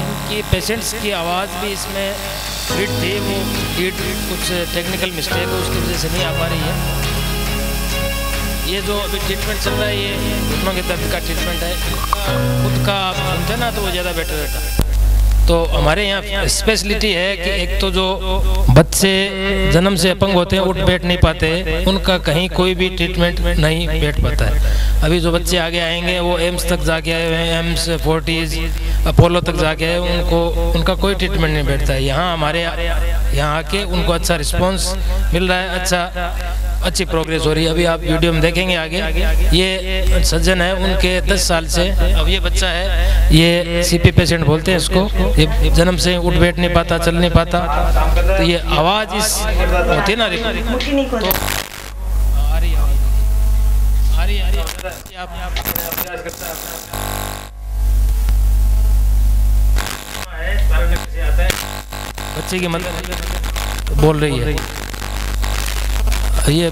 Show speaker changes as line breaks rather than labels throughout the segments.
इनकी पेशेंट्स की आवाज़ भी इसमें लीड थी, वो लीड कुछ टेक्निकल मिस्टेक है उसकी वजह से नहीं आ पा रही है। ये जो अभी ट्रीटमेंट चल रहा है ये घुटनों के दर्द का ट्रीटमेंट है। खुद का आप सुनते ना तो वो ज़्यादा बेटर रहता है। तो हमारे यहाँ स्पेशलिटी है कि एक तो जो बच्चे जन्म से अपंग होते हैं, उठ बैठ नहीं पाते, उनका कहीं कोई भी ट्रीटमेंट नहीं बैठ पाता है। अभी जो बच्चे आगे आएंगे वो एम्स तक जाके आए हुए हैं, एम्स फोर्टीज अपोलो तक जाके आए, उनका कोई ट्रीटमेंट नहीं बैठता है। यहाँ हमारे यहाँ आके उनको अच्छा रिस्पॉन्स मिल रहा है, अच्छी प्रोग्रेस हो रही है। अभी आप वीडियो में देखेंगे आगे, ये सज्जन है, उनके 10 साल से अब ये बच्चा है, ये सीपी पेशेंट बोलते हैं इसको, ये जन्म से उठ बैठ नहीं पाता, चल नहीं पाता, तो ये आवाज़ इस होती है ना, तो आ रही बच्चे की मदद बोल रही है, ये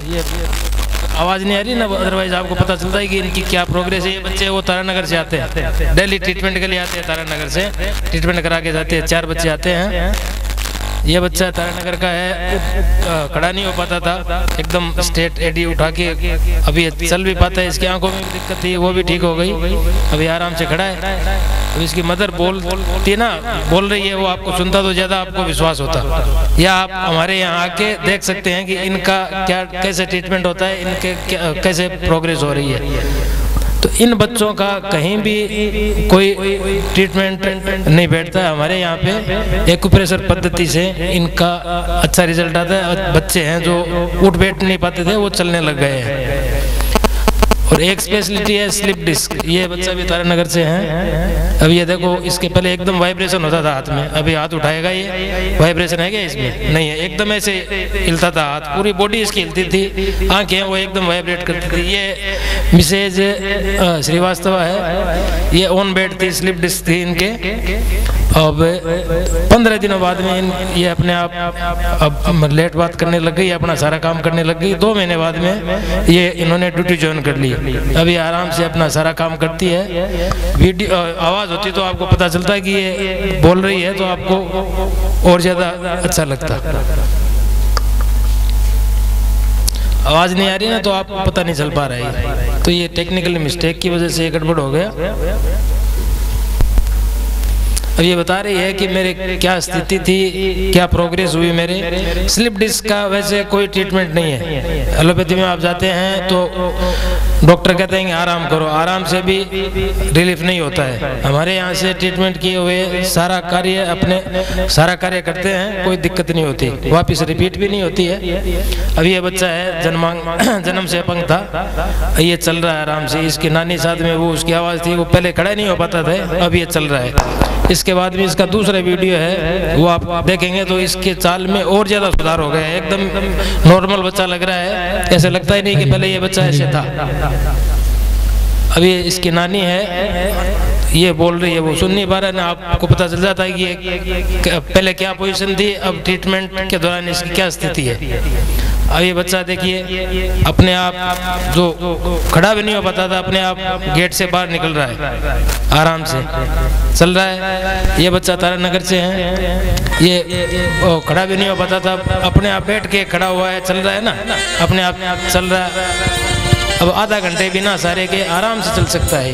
आवाज़ नहीं आ रही ना, अदरवाइज आपको पता चलता है कि इनकी क्या प्रोग्रेस है। ये बच्चे वो तारानगर से आते हैं, डेली ट्रीटमेंट के लिए आते हैं, तारानगर से ट्रीटमेंट करा के जाते हैं। 4 बच्चे आते हैं। ये बच्चा तारानगर का है, खड़ा नहीं हो पाता था, एकदम स्टेट एडी उठा के अभी चल भी पाता है। इसकी आंखों में भी दिक्कत थी, वो भी ठीक हो गई, अभी आराम से खड़ा है। तो इसकी मदर बोलती ना, बोल रही है, वो आपको सुनता तो ज़्यादा आपको विश्वास होता। या आप हमारे यहाँ आके देख सकते हैं कि इनका क्या कैसे ट्रीटमेंट होता है, इनके कैसे प्रोग्रेस हो रही है। तो इन बच्चों का कहीं भी कोई ट्रीटमेंट नहीं बैठता है। हमारे यहाँ पे एक्यूप्रेशर पद्धति से इनका अच्छा रिजल्ट आता है। और बच्चे हैं जो उठ बैठ नहीं पाते थे, वो चलने लग गए हैं। और एक स्पेशलिटी है स्लिप डिस्क, ये बच्चा भी तारानगर से है। अब ये देखो, इसके पहले एकदम वाइब्रेशन होता था हाथ में, अभी हाथ उठाएगा, ये वाइब्रेशन है क्या इसमें? नहीं है, एकदम ऐसे हिलता था हाथ, पूरी बॉडी इसकी हिलती थी, आंखें वो एकदम वाइब्रेट करती थी। ये मिसेज श्रीवास्तव है, ये ऑन बेड थी, स्लिप डिस्क थी इनके। अब 15 दिनों बाद में ये अपने आप अब लेट बात करने लग गई, अपना सारा काम करने लग गई। 2 महीने बाद में ये इन्होंने ड्यूटी ज्वाइन कर ली, अभी आराम से अपना सारा काम करती है। वीडियो आवाज़ होती तो आपको पता चलता है कि ये बोल रही है, तो आपको और ज़्यादा अच्छा लगता। आवाज़ नहीं आ रही ना, तो आपको पता नहीं चल पा रहा है। तो ये टेक्निकल मिस्टेक की वजह से ये गड़बड़ हो गया। अब ये बता रही है कि मेरे क्या स्थिति थी, क्या प्रोग्रेस हुई मेरे। स्लिप डिस्क का वैसे कोई ट्रीटमेंट नहीं है। एलोपैथी में आप जाते हैं तो डॉक्टर कहते हैं कि आराम करो, आराम से भी रिलीफ नहीं होता है। हमारे यहाँ से ट्रीटमेंट किए हुए सारा कार्य करते हैं, कोई दिक्कत नहीं होती, वापस रिपीट भी नहीं होती है। अभी ये बच्चा है जन्म से अपंग था, ये चल रहा है आराम से। इसकी नानी साथ में, वो उसकी आवाज़ थी, वो पहले खड़ा नहीं हो पाता था, अब ये चल रहा है। इसके बाद भी इसका दूसरा वीडियो है, वो आप देखेंगे तो इसके चाल में और ज़्यादा सुधार हो गया है, एकदम नॉर्मल बच्चा लग रहा है, ऐसे लगता ही नहीं कि पहले ये बच्चा ऐसे था। अभी इसकी नानी है, ये बोल रही है, वो सुन नहीं पा रहा ना, आपको पता चल जाता है कि पहले क्या पोजीशन थी, अब ट्रीटमेंट के दौरान इसकी क्या स्थिति है। अब ये बच्चा देखिए, अपने आप जो खड़ा भी नहीं हो पाता था, अपने आप गेट से बाहर निकल रहा है, आराम से चल रहा है। ये बच्चा तारानगर से है, ये खड़ा भी नहीं हो पाता था, अपने आप बैठ के खड़ा हुआ है, चल रहा है ना, अपने आप चल रहा है। अब आधा घंटे बिना सहारे के आराम से चल सकता है।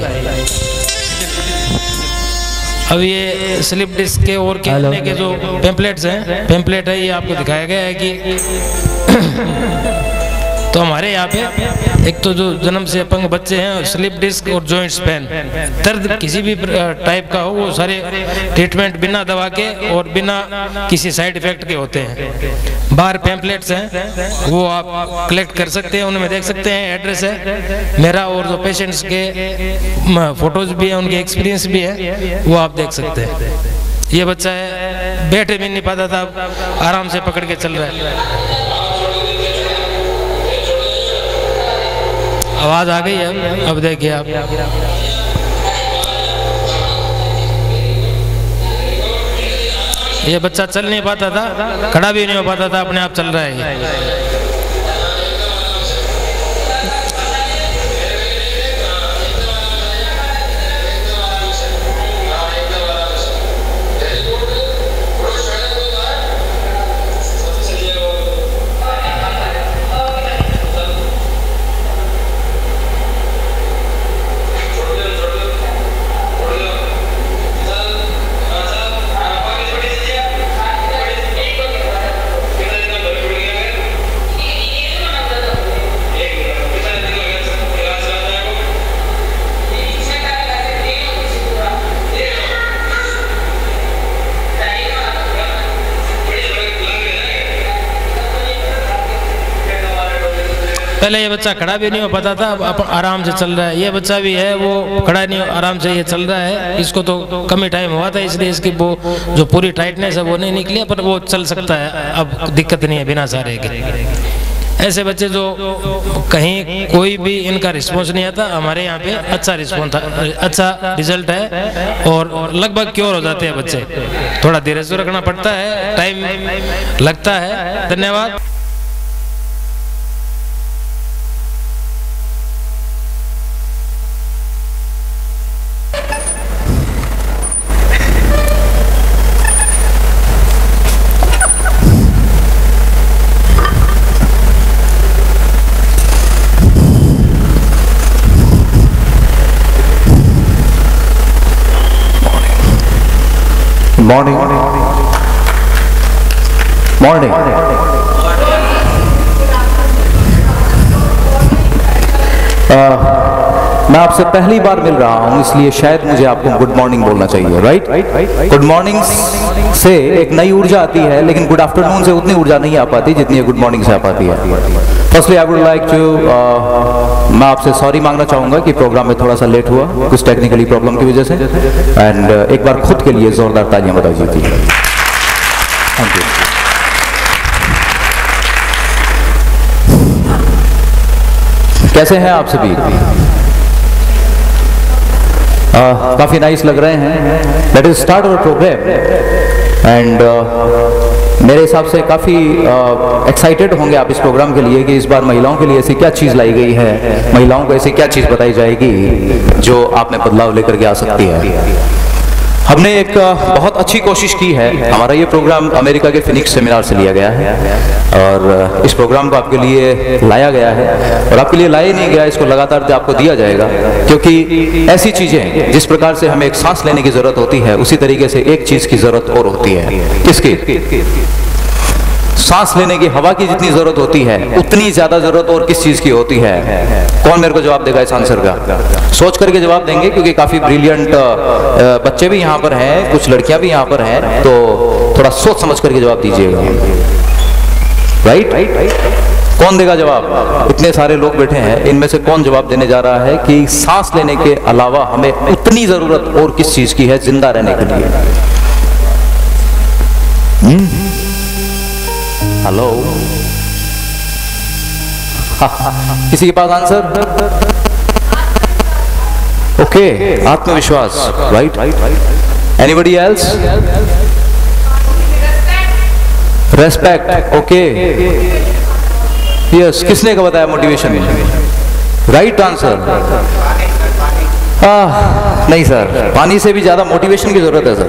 अब ये स्लिप डिस्क के और कहने के जो पेम्पलेट्स हैं, पेम्पलेट है, ये आपको दिखाया गया है कि तो हमारे यहाँ पे एक तो जो जन्म से अपंग बच्चे हैं, स्लिप डिस्क और जॉइंट्स पेन, दर्द किसी भी टाइप का हो, वो सारे ट्रीटमेंट बिना दवा के और बिना किसी साइड इफेक्ट के होते हैं। बाहर पैम्पलेट्स हैं, वो आप कलेक्ट कर सकते हैं, उनमें देख सकते हैं, एड्रेस है मेरा, और जो पेशेंट्स के फोटोज भी हैं, उनके एक्सपीरियंस भी है, वो आप देख सकते हैं। ये बच्चा है, बैठे भी नहीं पाता था, आराम से पकड़ के चल रहा है। आवाज़ आ गई है, अब देखिए आप। ये बच्चा चल नहीं पाता था, खड़ा भी नहीं हो पाता था, अपने आप चल रहा है। पहले ये बच्चा खड़ा भी नहीं हो पाता था, अब आराम से चल रहा है। ये बच्चा भी है वो खड़ा नहीं हो, आराम से ये चल रहा है। इसको तो कम ही टाइम हुआ था, इसलिए इसकी वो जो पूरी टाइटनेस है वो नहीं निकली, पर वो चल सकता है, अब दिक्कत नहीं है बिना सहारे के। ऐसे बच्चे जो कहीं कोई भी इनका रिस्पॉन्स नहीं आता, हमारे यहाँ पे अच्छा रिस्पॉन्स था, अच्छा रिजल्ट है और लगभग क्योर हो जाते हैं बच्चे। थोड़ा धीरज तो रखना पड़ता है, टाइम लगता है। धन्यवाद।
मॉर्निंग मॉर्निंग मैं आपसे पहली बार मिल रहा हूं, इसलिए शायद मुझे आपको गुड मॉर्निंग बोलना चाहिए, राइट? गुड मॉर्निंग से एक नई ऊर्जा आती है, लेकिन गुड आफ्टरनून से उतनी ऊर्जा नहीं आ पाती जितनी गुड मॉर्निंग से आ पाती है। Firstly I would like to मैं आपसे सॉरी मांगना चाहूंगा कि प्रोग्राम में थोड़ा सा लेट हुआ कुछ टेक्निकली प्रॉब्लम की वजह से। एंड एक बार खुद के लिए जोरदार तालियां बजा दीजिए। Thank you. कैसे हैं आप सभी? काफी नाइस लग रहे हैं। Let us start our programme. And मेरे हिसाब से काफ़ी एक्साइटेड होंगे आप इस प्रोग्राम के लिए कि इस बार महिलाओं के लिए ऐसी क्या चीज़ लाई गई है, महिलाओं को ऐसी क्या चीज़ बताई जाएगी जो आप में बदलाव लेकर के आ सकती है। हमने एक बहुत अच्छी कोशिश की है। हमारा ये प्रोग्राम अमेरिका के फिनिक्स सेमिनार से लिया गया है और इस प्रोग्राम को आपके लिए लाया गया है और आपके लिए लाया नहीं गया, इसको लगातार आपको दिया जाएगा, क्योंकि ऐसी चीज़ें जिस प्रकार से हमें एक सांस लेने की ज़रूरत होती है, उसी तरीके से एक चीज़ की ज़रूरत और होती है। किसकी? सांस लेने की हवा की जितनी जरूरत होती है उतनी ज्यादा जरूरत और किस चीज की होती है? कौन मेरे को जवाब देगा इस आंसर का? सोच करके जवाब देंगे, क्योंकि काफी ब्रिलियंट बच्चे भी यहाँ पर हैं, कुछ लड़कियां भी यहाँ पर हैं, तो थोड़ा सोच समझ करके जवाब दीजिएगा। राइट? कौन देगा जवाब? इतने सारे लोग बैठे हैं, इनमें से कौन जवाब देने जा रहा है कि सांस लेने के अलावा हमें उतनी जरूरत और किस चीज की है जिंदा रहने के लिए? हेलो, किसी के पास आंसर? ओके, आत्मविश्वास। Right? Anybody else? Respect. Okay, yes. किसने का बताया मोटिवेशन? Right answer. नहीं सर, पानी से भी ज्यादा मोटिवेशन की जरूरत है सर।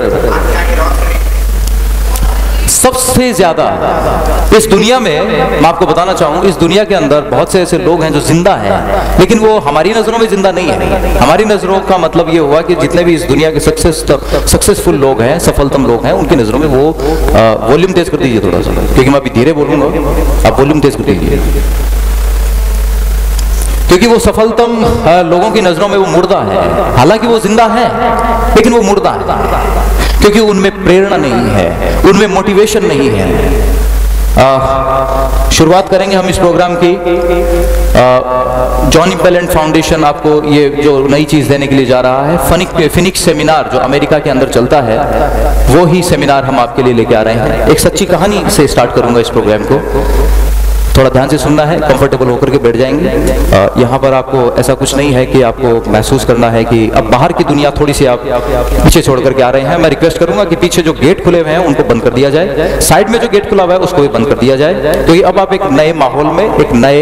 सबसे ज्यादा इस दुनिया में, मैं आपको बताना चाहूँ, इस दुनिया के अंदर बहुत से ऐसे लोग हैं जो जिंदा हैं, लेकिन वो हमारी नजरों में जिंदा नहीं है। हमारी नजरों का मतलब ये हुआ कि जितने भी इस दुनिया के सक्सेसफुल लोग हैं, सफलतम लोग हैं, उनकी नजरों में वो वॉल्यूम तेज कर दीजिए थोड़ा सा, क्योंकि मैं अभी धीरे बोलूंगा, आप वॉल्यूम तेज कर दीजिए, क्योंकि वो सफलतम लोगों की नजरों में वो मुर्दा है। हालांकि वो जिंदा है, लेकिन वो मुर्दा है, क्योंकि उनमें प्रेरणा नहीं है, उनमें मोटिवेशन नहीं है। शुरुआत करेंगे हम इस प्रोग्राम की। जॉनी बेलेंट फाउंडेशन आपको ये जो नई चीज़ देने के लिए जा रहा है, फिनिक्स सेमिनार जो अमेरिका के अंदर चलता है, वो ही सेमिनार हम आपके लिए लेके आ रहे हैं। एक सच्ची कहानी से स्टार्ट करूंगा इस प्रोग्राम को। थोड़ा ध्यान से सुनना है, कंफर्टेबल होकर के बैठ जाएंगे। यहाँ पर आपको ऐसा कुछ नहीं है कि आपको महसूस करना है कि अब बाहर की दुनिया थोड़ी सी आप पीछे छोड़ करके आ रहे हैं। मैं रिक्वेस्ट करूंगा कि पीछे जो गेट खुले हुए हैं उनको बंद कर दिया जाए, साइड में जो गेट खुला हुआ है उसको भी बंद कर दिया जाए। तो ये अब आप एक नए माहौल में, एक नए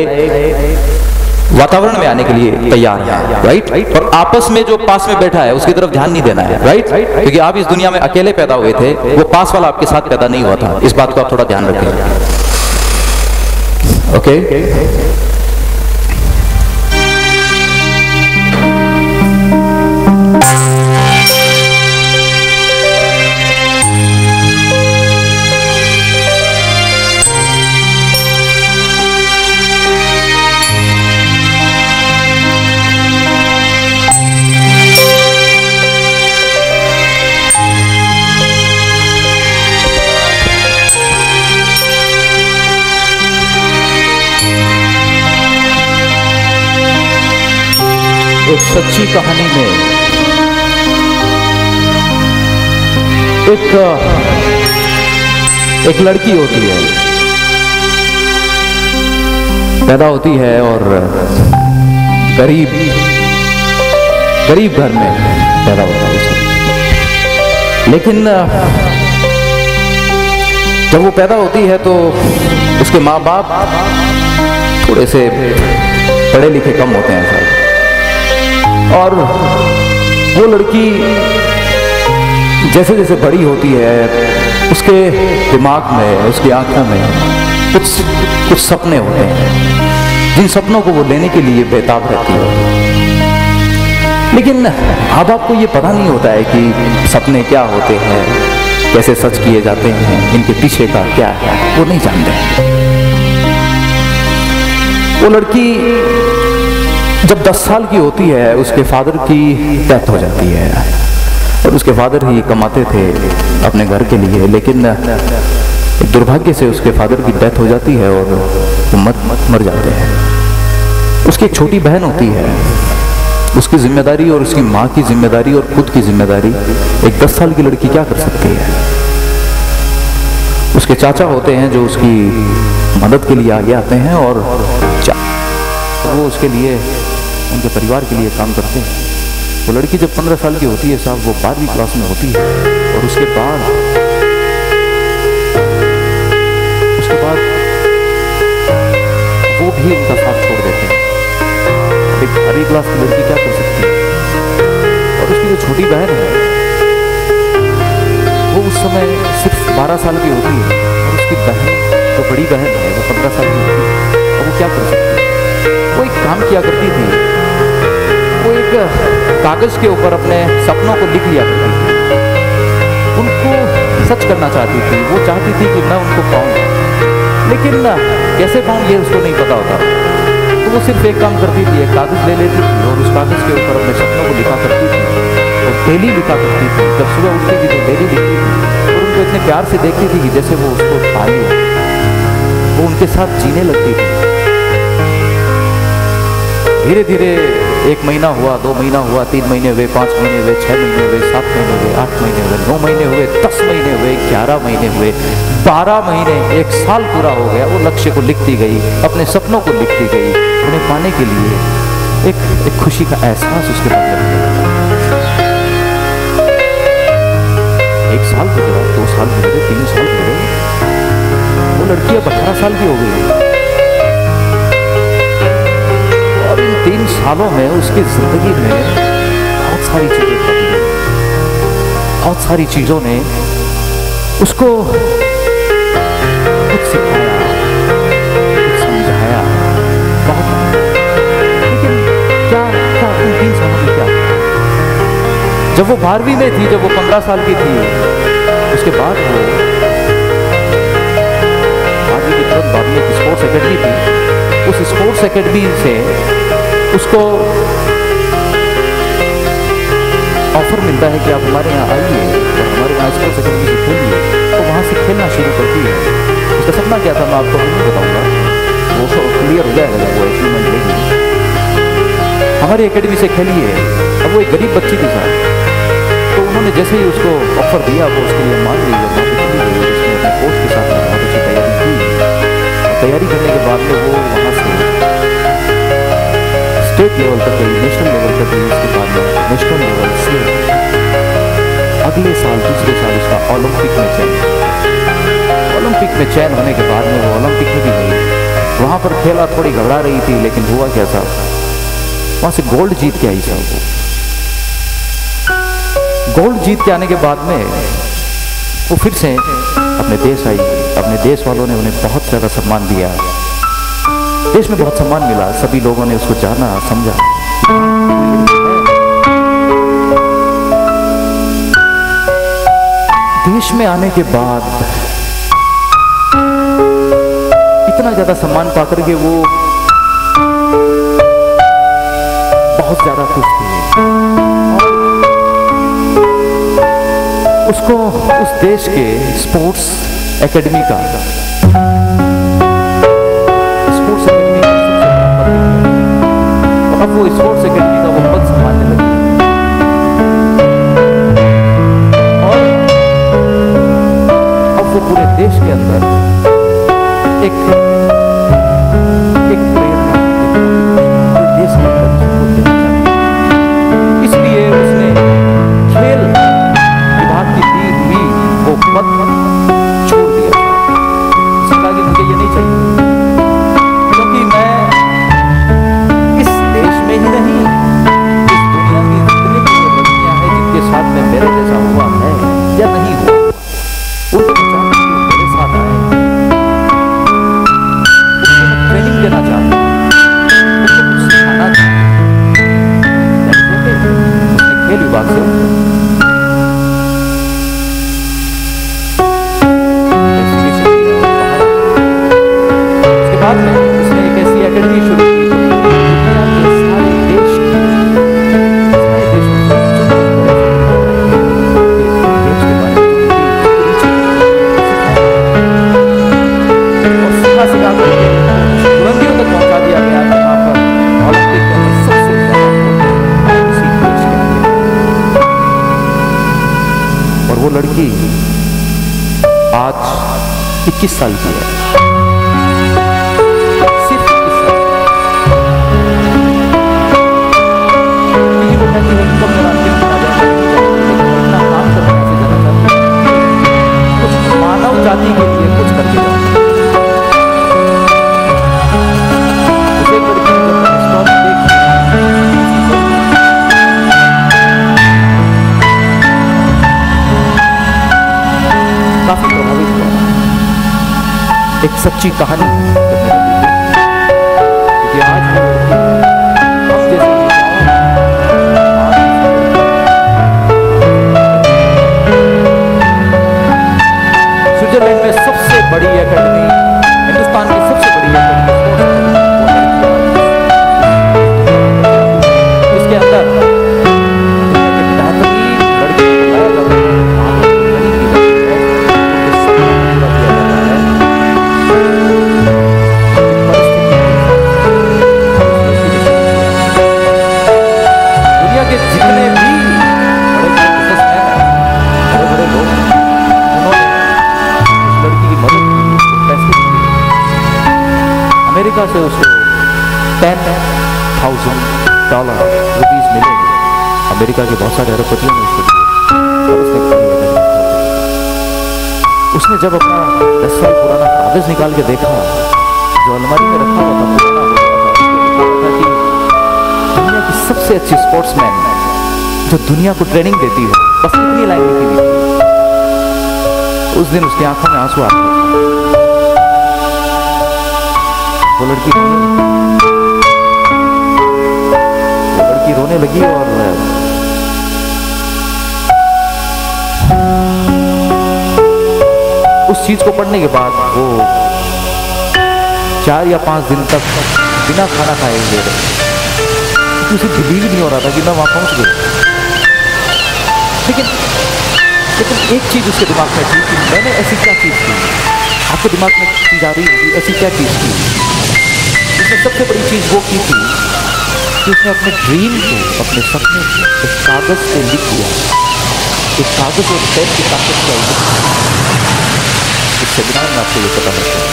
वातावरण में आने के लिए तैयार है। राइट? और आपस में जो पास में बैठा है उसकी तरफ ध्यान नहीं देना है। राइट? क्योंकि आप इस दुनिया में अकेले पैदा हुए थे, वो पास वाला आपके साथ पैदा नहीं हुआ था। इस बात को आप थोड़ा ध्यान रखें। ओके? एक सच्ची कहानी में एक लड़की होती है, पैदा होती है और गरीब घर में पैदा होता है। लेकिन जब वो पैदा होती है तो उसके माँ बाप थोड़े से पढ़े लिखे कम होते हैं शायद, और वो लड़की जैसे जैसे बड़ी होती है उसके दिमाग में, उसकी आंखों में कुछ सपने होते हैं, जिन सपनों को वो लेने के लिए बेताब रहती है। लेकिन माँ बाप को ये पता नहीं होता है कि सपने क्या होते हैं, कैसे सच किए जाते हैं, इनके पीछे का क्या है वो नहीं जानते। वो लड़की जब 10 साल की होती है उसके फादर की डेथ हो जाती है, और उसके फादर ही कमाते थे अपने घर के लिए। लेकिन दुर्भाग्य से उसके फादर की डेथ हो जाती है और वो मर जाते हैं। उसकी एक छोटी बहन होती है, उसकी जिम्मेदारी और उसकी माँ की जिम्मेदारी और खुद की जिम्मेदारी एक 10 साल की लड़की क्या कर सकती है। उसके चाचा होते हैं जो उसकी मदद के लिए आगे आते हैं, और वो उसके लिए, उनके परिवार के लिए काम करते हैं। वो लड़की जब 15 साल की होती है साहब, वो 12वीं क्लास में होती है, और उसके बाद वो भी उनका साथ छोड़ देते हैं। एक 12वीं क्लास की लड़की क्या कर सकती है। और उसकी जो छोटी बहन है वो उस समय सिर्फ 12 साल की होती है, और उसकी बहन जो बड़ी बहन है वो 15 साल की होती है। और वो क्या कर सकती है, वो एक काम किया करती थी, वो एक कागज के ऊपर अपने सपनों को लिख लिया करती थी। उनको सच करना चाहती थी, वो चाहती थी कि मैं उनको पाऊँ, लेकिन कैसे पाऊँ ये उसको नहीं पता होता। तो वो सिर्फ एक काम करती थी, एक कागज ले लेती थी और उस कागज के ऊपर अपने सपनों को लिखा करती थी, और डेली लिखा करती थी। जब सुबह उठती थी तो डेली लिखती थी, और उनको इतने प्यार से देखती थी कि जैसे वो उसको पाली हो, वो उनके साथ जीने लगती थी। धीरे धीरे 1 महीना हुआ, 2 महीना हुआ, 3 महीने हुए, 5 महीने हुए, 6 महीने हुए, 7 महीने हुए, 8 महीने हुए, 9 महीने हुए, 10 महीने हुए, 11 महीने हुए, 12 महीने, 1 साल पूरा हो गया। वो लक्ष्य को लिखती गई, अपने सपनों को लिखती गई, उन्हें पाने के लिए एक खुशी का एहसास उसके मन में गया। 1 साल गुजरा, 2 साल गुजरे, 3 साल गुजरे, वो लड़की अब 18 साल की हो गई। 3 सालों में उसकी जिंदगी में बहुत सारी चीजें बदली, बहुत सारी चीजों ने उसको कुछ सिखाया, कुछ समझाया, बहुत। लेकिन क्या इन 3 सालों में क्या? जब वो 12वीं में थी, जब वो 15 साल की थी, उसके बाद वो 12वीं की तरफ बाद में एक स्पोर्ट्स एकेडमी थी। उस स्पोर्ट्स एकेडमी से उसको ऑफर मिलता है कि आप हमारे यहाँ आइए और हमारे यहाँ स्पोर्ट्स एकेडमी से खेलिए। तो वहाँ से खेलना शुरू करती है। उसका सपना क्या था मैं आपको नहीं बताऊँगा, वो सब क्लियर हो जाएगा जब वो अचीवमेंट लेगी। हमारी एकेडमी से खेलिए। अब वो एक गरीब बच्ची थी साहब, तो उन्होंने जैसे ही उसको ऑफर दिया वो उसके लिए मान ली और वहाँ पर चली गई। उसने अपने कोच के साथ बहुत अच्छी तैयारी की, और तैयारी करने के बाद में वो वहाँ से स्टेट लेवल तक गई, नेशनल लेवल तक गई। उसके बाद में नेशनल लेवल से अगले साल, दूसरे साल उसका ओलंपिक में चयन। ओलंपिक में चयन होने के बाद में वो ओलंपिक में भी गई। वहाँ पर खेला, थोड़ी घबरा रही थी, लेकिन हुआ क्या साहब, वहाँ से गोल्ड जीत के आई साहब। वो गोल्ड जीत के आने के बाद में वो फिर से अपने देश आई। अपने देश वालों ने उन्हें बहुत ज़्यादा सम्मान दिया, देश में बहुत सम्मान मिला, सभी लोगों ने उसको जाना, समझा। देश में आने के बाद इतना ज्यादा सम्मान पाकर के वो बहुत ज्यादा खुश थी। उसको उस देश के स्पोर्ट्स एकेडमी का अब वो स्पोर्ट्स एकेडमी का वो पद के अंदर एक प्रेरणा, देश के बच्चों को देना चाहती है। इसलिए उसने खेल विभाग की दी हुई वो पद छोड़ दिया। उसने कहा कि मुझे ये नहीं चाहिए, क्योंकि मैं इस देश में ही नहीं, इस दुनिया की जितनी भी लड़कियां हैं जिनके साथ में मेरे जैसा हुआ है या नहीं हुआ, उनको चाहती हूँ मेरे साथ आए, ट्रेनिंग देना चाहता हूँ, उनको कुछ सिखाना चाहता हूँ। उसने खेल विभाग से उसके बाद में उसने एक ऐसी एकेडमी शुरू की दुनिया के सारे देश सारे देशों से देश के बारे में और सिखा सिखा करके बुलंदियों तक पहुंचा दिया गया, जहाँ पर ओलंपिक के अंदर सबसे ज्यादा उसी देश के अंदर। और वो लड़की आज 21 साल की है, सिर्फ 21 साल। वो कहती है कब मेरा अंतिम दिन आ जाए, लेकिन मैं अपना काम करना ऐसे जाना चाहती हूँ, कुछ मानव जाति के लिए कुछ करके जाऊँ। उसे एक लड़की जब मैंने स्टोरी देखी, काफी प्रभावित हुआ। एक सच्ची कहानी जब मैंने देखी, क्योंकि आज वो लड़की हम जैसे स्विट्जरलैंड में सबसे बड़ी एकेडमी, हिंदुस्तान की सबसे बड़ी एकेडमी इसके अंदर अमेरिका से उसको $10,000 मिले। अमेरिका के बहुत सारे अरबपतियों ने उसको दिए और उसने जब अपना 10 साल पुराना कागज निकाल के देखा जो अलमारी में रखा हुआ था, पुराना हो गया था, उसमें लिखा था कि दुनिया की सबसे अच्छी स्पोर्ट्समैन जो दुनिया को ट्रेनिंग देती हो, बस इतनी लाइन लिखी हुई थी। उस दिन उसकी आंखों में आंसू आ गए। वो लड़की रोने लगी और उस चीज को पढ़ने के बाद वो 4 या 5 दिन तक बिना खाना खाए हुए रहे, क्योंकि उसे बिलीव नहीं हो रहा था कि मैं वहां पहुंच गई। लेकिन एक चीज उसके दिमाग में थी कि मैंने ऐसी क्या चीज की, आपके दिमाग में चीज आ रही होगी, ऐसी क्या चीज की। उसने सबसे बड़ी चीज वो की थी कि उसने अपने ड्रीम को, अपने सपने को एक कागज पे लिख दिया। एक कागज और पेन की ताकत क्या है, इस सेमिनार में आपको ये पता लगता है।